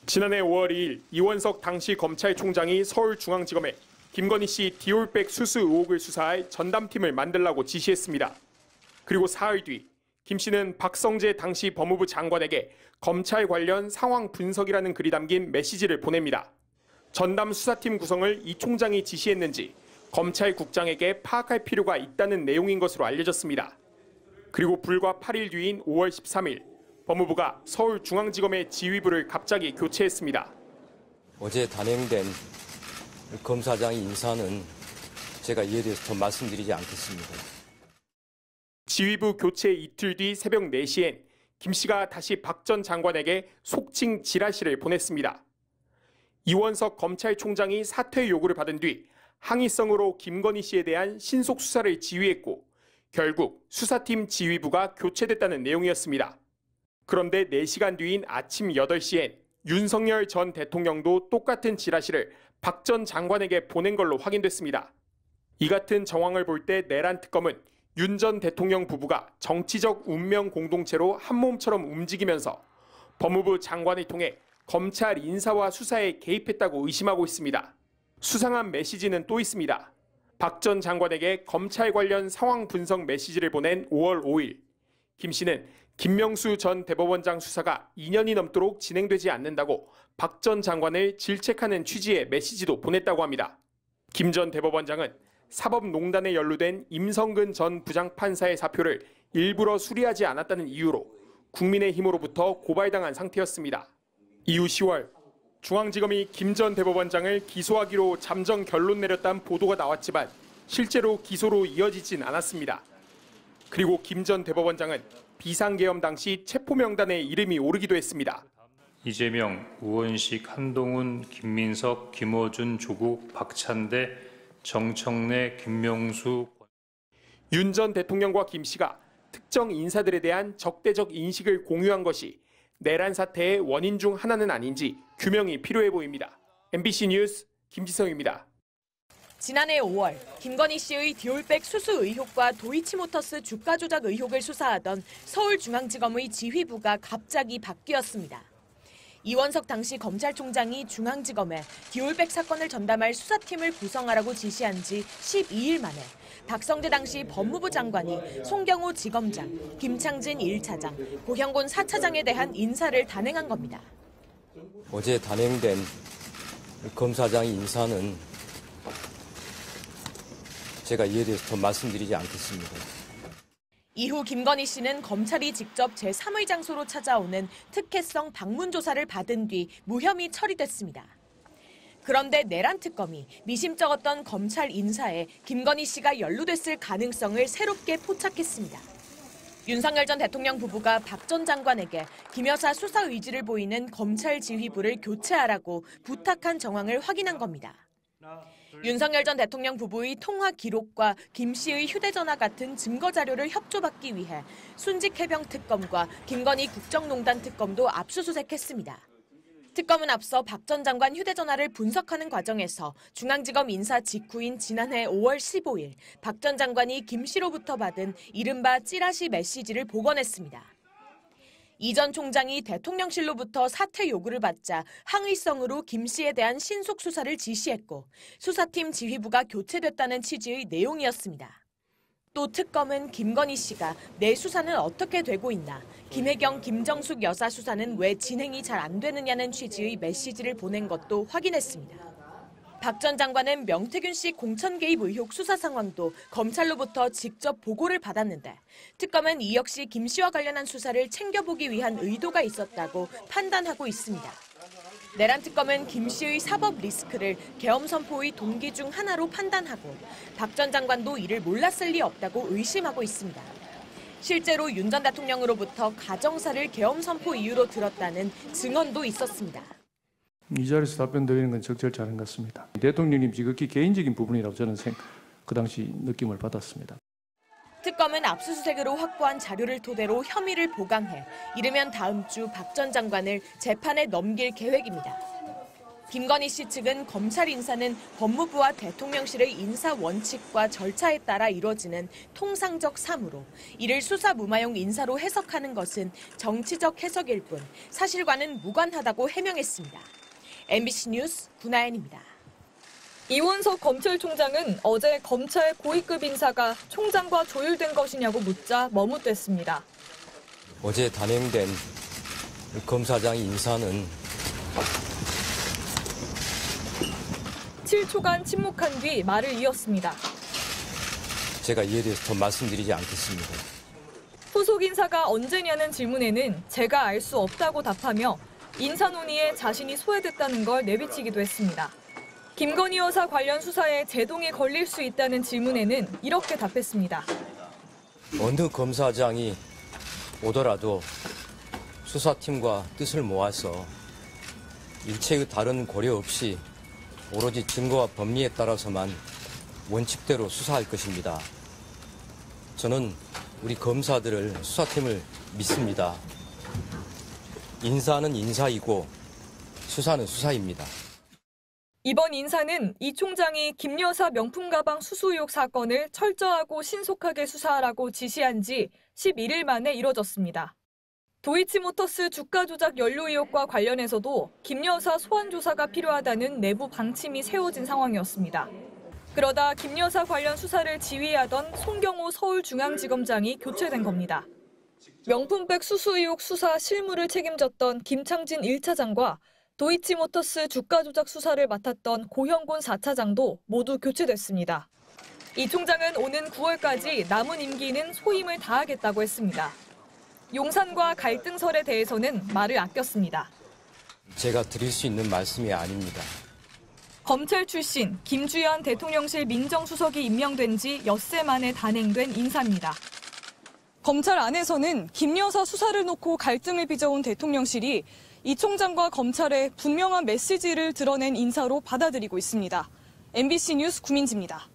지난해 5월 2일 이원석 당시 검찰총장이 서울중앙지검에 김건희 씨 디올백 수수 의혹을 수사할 전담팀을 만들라고 지시했습니다. 그리고 사흘 뒤 김 씨는 박성재 당시 법무부 장관에게 검찰 관련 상황 분석이라는 글이 담긴 메시지를 보냅니다. 전담 수사팀 구성을 이 총장이 지시했는지 검찰국장에게 파악할 필요가 있다는 내용인 것으로 알려졌습니다. 그리고 불과 8일 뒤인 5월 13일 법무부가 서울중앙지검의 지휘부를 갑자기 교체했습니다. 어제 단행된 검사장 인사는 제가 이에 대해서 더 말씀드리지 않겠습니다. 지휘부 교체 이틀 뒤 새벽 4시엔 김 씨가 다시 박 전 장관에게 속칭 지라시를 보냈습니다. 이원석 검찰총장이 사퇴 요구를 받은 뒤 항의성으로 김건희 씨에 대한 신속 수사를 지휘했고 결국 수사팀 지휘부가 교체됐다는 내용이었습니다. 그런데 4시간 뒤인 아침 8시엔 윤석열 전 대통령도 똑같은 지라시를 박 전 장관에게 보낸 걸로 확인됐습니다. 이 같은 정황을 볼 때 내란 특검은 윤 전 대통령 부부가 정치적 운명 공동체로 한 몸처럼 움직이면서 법무부 장관을 통해 검찰 인사와 수사에 개입했다고 의심하고 있습니다. 수상한 메시지는 또 있습니다. 박 전 장관에게 검찰 관련 상황 분석 메시지를 보낸 5월 5일 김 씨는 김명수 전 대법원장 수사가 2년이 넘도록 진행되지 않는다고 박 전 장관을 질책하는 취지의 메시지도 보냈다고 합니다. 김 전 대법원장은 사법농단에 연루된 임성근 전 부장판사의 사표를 일부러 수리하지 않았다는 이유로 국민의힘으로부터 고발당한 상태였습니다. 이후 10월 중앙지검이 김 전 대법원장을 기소하기로 잠정 결론 내렸다는 보도가 나왔지만 실제로 기소로 이어지진 않았습니다. 그리고 김 전 대법원장은 비상계엄 당시 체포명단에 이름이 오르기도 했습니다. 이재명, 우원식, 한동훈, 김민석, 김어준, 조국, 박찬대, 정청래, 김명수. 윤 전 대통령과 김 씨가 특정 인사들에 대한 적대적 인식을 공유한 것이 내란 사태의 원인 중 하나는 아닌지 규명이 필요해 보입니다. MBC 뉴스 김지성입니다. 지난해 5월 김건희 씨의 디올백 수수 의혹과 도이치모터스 주가 조작 의혹을 수사하던 서울중앙지검의 지휘부가 갑자기 바뀌었습니다. 이원석 당시 검찰총장이 중앙지검에 디올백 사건을 전담할 수사팀을 구성하라고 지시한 지 12일 만에 박성재 당시 법무부 장관이 송경호 지검장, 김창진 1차장, 고형곤 4차장에 대한 인사를 단행한 겁니다. 어제 단행된 검사장 인사는 제가 이에 대해서 더 말씀드리지 않겠습니다. 이후 김건희 씨는 검찰이 직접 제3의 장소로 찾아오는 특혜성 방문 조사를 받은 뒤 무혐의 처리됐습니다. 그런데 내란 특검이 미심쩍었던 검찰 인사에 김건희 씨가 연루됐을 가능성을 새롭게 포착했습니다. 윤석열 전 대통령 부부가 박 전 장관에게 김 여사 수사 의지를 보이는 검찰 지휘부를 교체하라고 부탁한 정황을 확인한 겁니다. 윤석열 전 대통령 부부의 통화 기록과 김 씨의 휴대전화 같은 증거 자료를 협조받기 위해 순직해병 특검과 김건희 국정농단 특검도 압수수색했습니다. 특검은 앞서 박 전 장관 휴대전화를 분석하는 과정에서 중앙지검 인사 직후인 지난해 5월 15일 박 전 장관이 김 씨로부터 받은 이른바 찌라시 메시지를 복원했습니다. 이 전 총장이 대통령실로부터 사퇴 요구를 받자 항의성으로 김 씨에 대한 신속 수사를 지시했고 수사팀 지휘부가 교체됐다는 취지의 내용이었습니다. 또 특검은 김건희 씨가 내 수사는 어떻게 되고 있나, 김혜경, 김정숙 여사 수사는 왜 진행이 잘 안 되느냐는 취지의 메시지를 보낸 것도 확인했습니다. 박 전 장관은 명태균 씨 공천 개입 의혹 수사 상황도 검찰로부터 직접 보고를 받았는데 특검은 이 역시 김 씨와 관련한 수사를 챙겨보기 위한 의도가 있었다고 판단하고 있습니다. 내란 특검은 김 씨의 사법 리스크를 계엄 선포의 동기 중 하나로 판단하고 박 전 장관도 이를 몰랐을 리 없다고 의심하고 있습니다. 실제로 윤 전 대통령으로부터 가정사를 계엄 선포 이유로 들었다는 증언도 있었습니다. 이 자리에서 답변 드리는 건 적절치 않은 것 같습니다. 대통령님 지극히 개인적인 부분이라고 저는 그 당시 느낌을 받았습니다. 특검은 압수수색으로 확보한 자료를 토대로 혐의를 보강해 이르면 다음 주 박 전 장관을 재판에 넘길 계획입니다. 김건희 씨 측은 검찰 인사는 법무부와 대통령실의 인사 원칙과 절차에 따라 이뤄지는 통상적 사무로 이를 수사 무마용 인사로 해석하는 것은 정치적 해석일 뿐 사실과는 무관하다고 해명했습니다. MBC 뉴스 구나연입니다. 이원석 검찰총장은 어제 검찰 고위급 인사가 총장과 조율된 것이냐고 묻자 머뭇댔습니다. 어제 단행된 검사장 인사는 7초간 침묵한 뒤 말을 이었습니다. 제가 이에 대해서 더 말씀드리지 않겠습니다. 후속 인사가 언제냐는 질문에는 제가 알 수 없다고 답하며 인사 논의에 자신이 소외됐다는 걸 내비치기도 했습니다. 김건희 여사 관련 수사에 제동이 걸릴 수 있다는 질문에는 이렇게 답했습니다. 어느 검사장이 오더라도 수사팀과 뜻을 모아서 일체의 다른 고려 없이 오로지 증거와 법리에 따라서만 원칙대로 수사할 것입니다. 저는 우리 검사들을, 수사팀을 믿습니다. 인사는 인사이고 수사는 수사입니다. 이번 인사는 이 총장이 김 여사 명품 가방 수수 의혹 사건을 철저하고 신속하게 수사하라고 지시한 지 11일 만에 이뤄졌습니다. 도이치모터스 주가 조작 연루 의혹과 관련해서도 김 여사 소환 조사가 필요하다는 내부 방침이 세워진 상황이었습니다. 그러다 김 여사 관련 수사를 지휘하던 송경호 서울중앙지검장이 교체된 겁니다. 명품백 수수 의혹 수사 실무를 책임졌던 김창진 1차장과 도이치모터스 주가 조작 수사를 맡았던 고형곤 4차장도 모두 교체됐습니다. 이 총장은 오는 9월까지 남은 임기는 소임을 다하겠다고 했습니다. 용산과 갈등설에 대해서는 말을 아꼈습니다. 제가 드릴 수 있는 말씀이 아닙니다. 검찰 출신 김주현 대통령실 민정수석이 임명된 지 엿새 만에 단행된 인사입니다. 검찰 안에서는 김 여사 수사를 놓고 갈등을 빚어온 대통령실이 이 총장과 검찰의 분명한 메시지를 드러낸 인사로 받아들이고 있습니다. MBC 뉴스 구민지입니다.